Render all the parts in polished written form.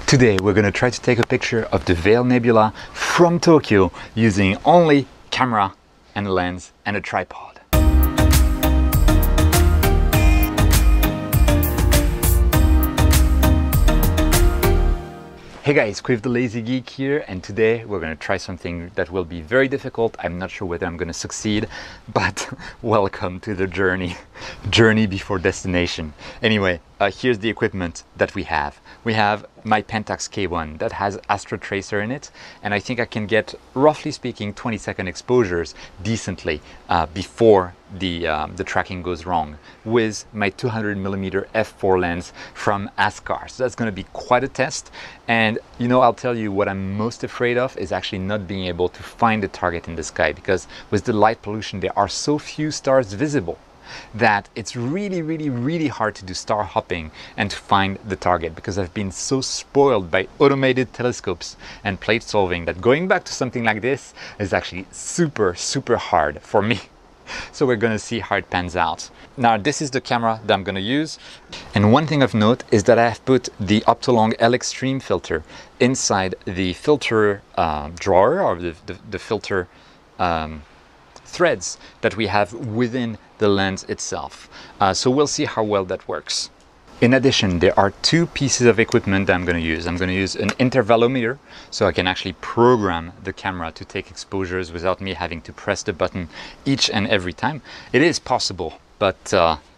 Today we're going to try to take a picture of the Veil Nebula from Tokyo using only camera and a lens and a tripod. Hey guys, Quiv the Lazy Geek here, and today we're going to try something that will be very difficult. I'm not sure whether I'm going to succeed, but welcome to the journey. Journey before destination. Anyway, here's the equipment that we have. We have my Pentax K1 that has Astrotracer in it, and I think I can get, roughly speaking, 20-second exposures decently before the tracking goes wrong with my 200mm f4 lens from Ascar. So that's going to be quite a test, and you know, I'll tell you what I'm most afraid of is actually not being able to find a target in the sky, because with the light pollution there are so few stars visible that it's really hard to do star hopping and to find the target, because I've been so spoiled by automated telescopes and plate solving that going back to something like this is actually super hard for me. So we're going to see how it pans out. Now this is the camera that I'm going to use, and one thing of note is that I have put the Optolong L Extreme filter inside the filter drawer, or the filter threads that we have within the lens itself. So we'll see how well that works. In addition, there are two pieces of equipment that I'm going to use. I'm going to use an intervalometer, so I can actually program the camera to take exposures without me having to press the button each and every time. It is possible, but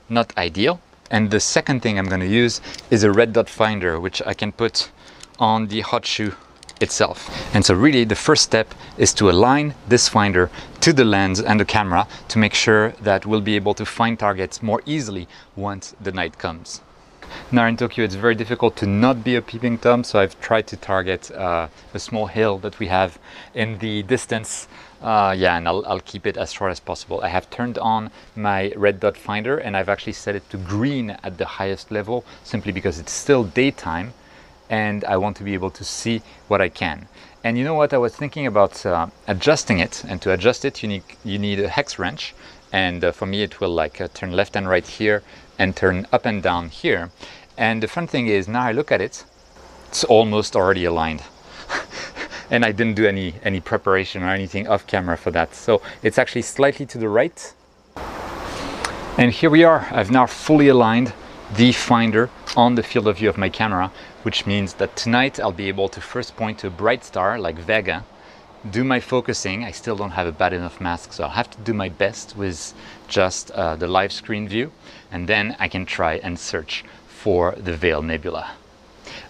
not ideal. And the second thing I'm going to use is a red dot finder, which I can put on the hot shoe itself. And so really the first step is to align this finder to the lens and the camera to make sure that we'll be able to find targets more easily once the night comes. Now in Tokyo it's very difficult to not be a peeping Tom, so I've tried to target a small hill that we have in the distance. And I'll keep it as short as possible. I have turned on my red dot finder and I've actually set it to green at the highest level, simply because it's still daytime and I want to be able to see what I can. And you know what, I was thinking about adjusting it, and to adjust it you need a hex wrench, and for me it will turn left and right here and turn up and down here. And the fun thing is, now I look at it, it's almost already aligned. And I didn't do any preparation or anything off camera for that, so it's actually slightly to the right. And here we are. I've now fully aligned the finder on the field of view of my camera, which means that tonight I'll be able to first point to a bright star like Vega, do my focusing. I still don't have a bad enough mask, so I'll have to do my best with just the live screen view, and then I can try and search for the Veil Nebula.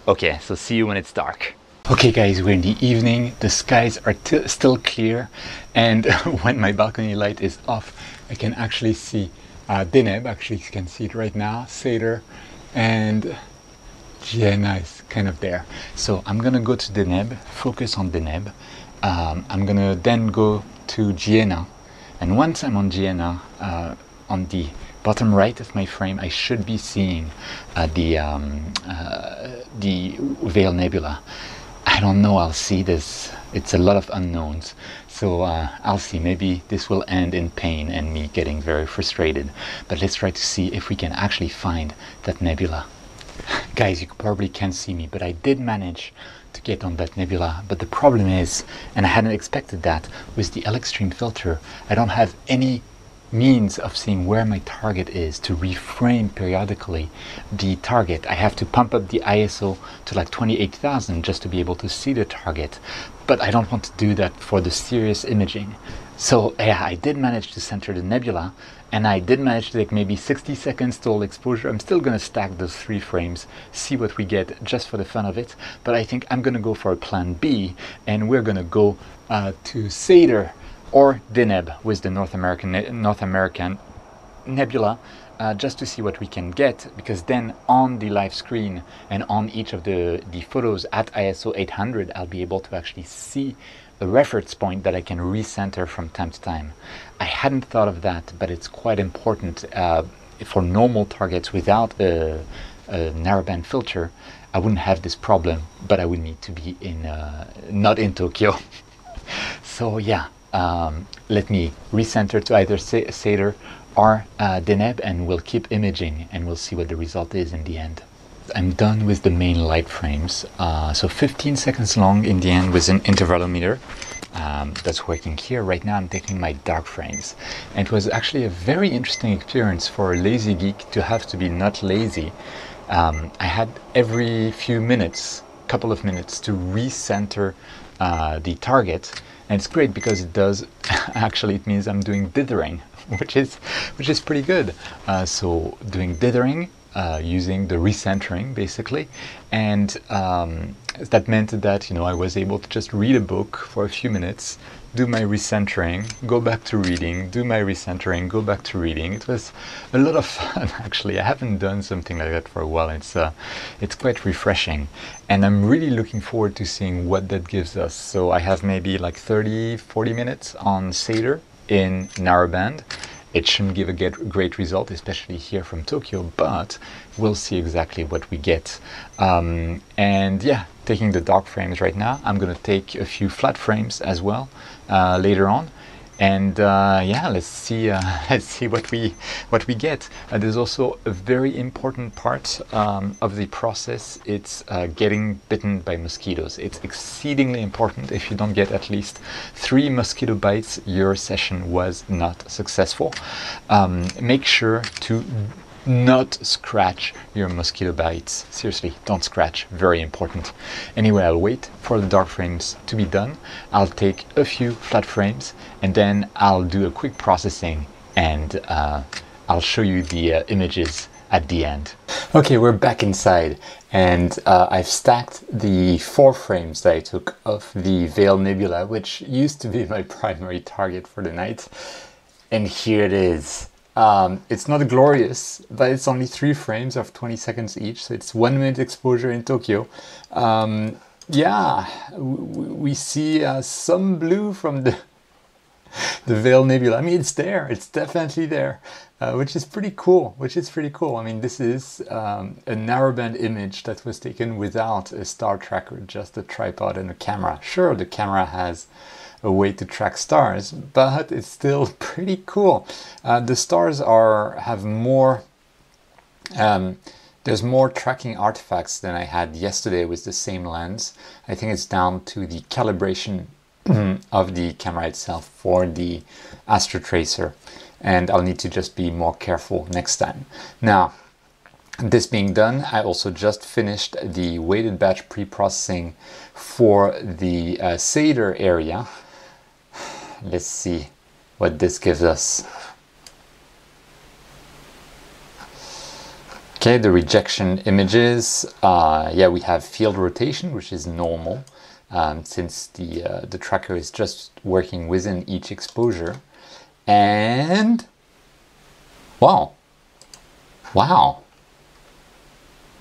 Okay, so see you when it's dark. Okay guys, we're in the evening, the skies are still clear, and when my balcony light is off I can actually see Deneb. Actually you can see it right now, Seder, and Jiena is kind of there. So I'm gonna go to Deneb, focus on Deneb. I'm gonna then go to Jiena, and once I'm on Jiena, on the bottom right of my frame I should be seeing the Veil Nebula. I don't know, I'll see this. It's a lot of unknowns, so I'll see. Maybe this will end in pain and me getting very frustrated, but let's try to see if we can actually find that nebula. Guys, you probably can't see me, but I did manage to get on that nebula. But the problem is, and I hadn't expected that, with the L Extreme filter I don't have any means of seeing where my target is to reframe periodically the target. I have to pump up the ISO to like 28,000 just to be able to see the target, but I don't want to do that for the serious imaging. So yeah, I did manage to center the nebula, and I did manage to take maybe 60 seconds total exposure. I'm still gonna stack those 3 frames, see what we get just for the fun of it, but I think I'm gonna go for a plan B, and we're gonna go to Seder or Deneb with the North American nebula, just to see what we can get, because then on the live screen and on each of the photos at ISO 800 I'll be able to actually see a reference point that I can recenter from time to time. I hadn't thought of that, but it's quite important for normal targets without a narrowband filter. I wouldn't have this problem, but I would need to be in not in Tokyo. So yeah, let me recenter to either Seder or Deneb, and we'll keep imaging and we'll see what the result is in the end. I'm done with the main light frames. So 15 seconds long in the end with an intervalometer. That's working here. Right now I'm taking my dark frames. And it was actually a very interesting experience for a lazy geek to have to be not lazy. I had every few minutes, couple of minutes, to recenter the target. And it's great because it does, actually it means I'm doing dithering, which is pretty good. So doing dithering, using the recentering basically, and that meant that, you know, I was able to just read a book for a few minutes, do my recentering, go back to reading, do my recentering, go back to reading. It was a lot of fun actually. I haven't done something like that for a while. It's quite refreshing, and I'm really looking forward to seeing what that gives us. So I have maybe like 30-40 minutes on Seder in narrowband. It shouldn't give a great result, especially here from Tokyo, but we'll see exactly what we get. And yeah, taking the dark frames right now. I'm gonna take a few flat frames as well later on. And yeah, let's see what we get. There's also a very important part of the process. It's getting bitten by mosquitoes. It's exceedingly important. If you don't get at least 3 mosquito bites, your session was not successful. Make sure to not scratch your mosquito bites. Seriously, don't scratch. Very important. Anyway, I'll wait for the dark frames to be done. I'll take a few flat frames and then I'll do a quick processing, and I'll show you the images at the end. Okay, we're back inside, and I've stacked the 4 frames that I took of the Veil Nebula, which used to be my primary target for the night. And here it is. It's not glorious, but it's only 3 frames of 20 seconds each, so it's 1 minute exposure in Tokyo. Yeah, we see some blue from the Veil Nebula. I mean, it's there, it's definitely there, which is pretty cool, I mean, this is a narrowband image that was taken without a star tracker, just a tripod and a camera. Sure, the camera has a way to track stars, but it's still pretty cool. The stars have more, there's more tracking artifacts than I had yesterday with the same lens. I think it's down to the calibration of the camera itself for the Astrotracer, and I'll need to just be more careful next time. Now, this being done, I also just finished the weighted batch pre-processing for the Seder area. Let's see what this gives us. Okay, the rejection images. Yeah, we have field rotation, which is normal, since the tracker is just working within each exposure. And wow,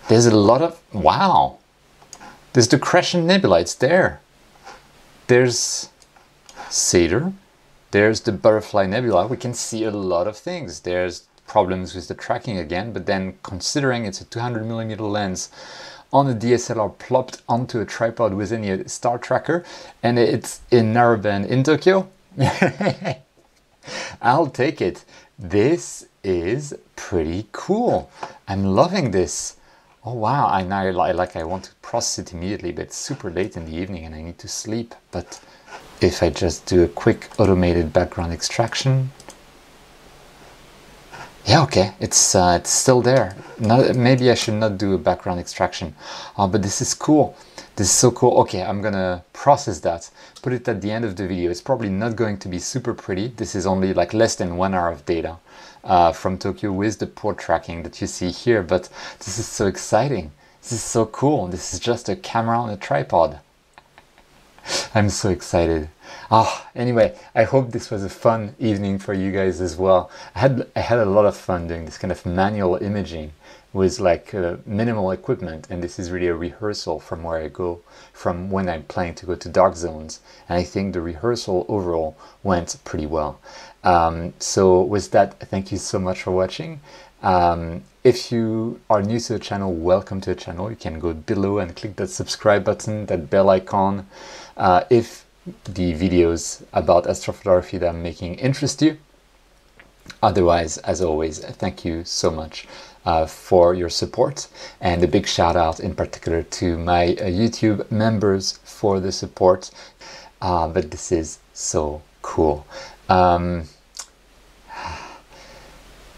there's a lot of wow. There's the Crescent Nebula. It's there. There's Seder. There's the Butterfly Nebula. We can see a lot of things. There's problems with the tracking again, but then considering it's a 200mm lens on a DSLR plopped onto a tripod within a star tracker, and it's in narrowband in Tokyo, I'll take it. This is pretty cool. I'm loving this. Oh wow, I want to process it immediately, but it's super late in the evening and I need to sleep. But if I just do a quick automated background extraction, yeah, okay, it's still there. Maybe I should not do a background extraction, but this is cool. This is so cool. Okay, I'm gonna process that, put it at the end of the video. It's probably not going to be super pretty. This is only like less than 1 hour of data from Tokyo with the port tracking that you see here, but this is so exciting. This is so cool. This is just a camera on a tripod. I'm so excited. Anyway, I hope this was a fun evening for you guys as well. I had a lot of fun doing this kind of manual imaging with like minimal equipment, and this is really a rehearsal from where I go from when I'm planning to go to dark zones, and I think the rehearsal overall went pretty well. So with that, thank you so much for watching. If you are new to the channel, welcome to the channel. You can go below and click that subscribe button, that bell icon, if the videos about astrophotography that I'm making interest you. Otherwise, as always, thank you so much for your support, and a big shout out in particular to my YouTube members for the support. But this is so cool.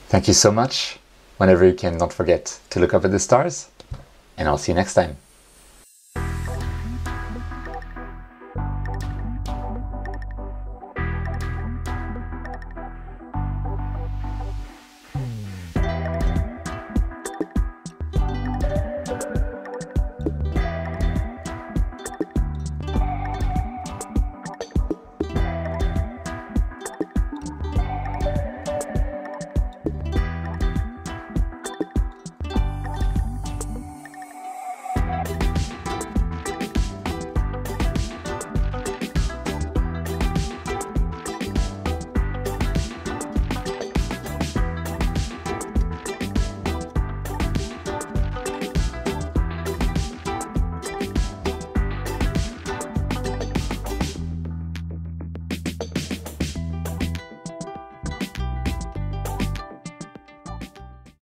Thank you so much. Whenever you can, don't forget to look up at the stars, and I'll see you next time.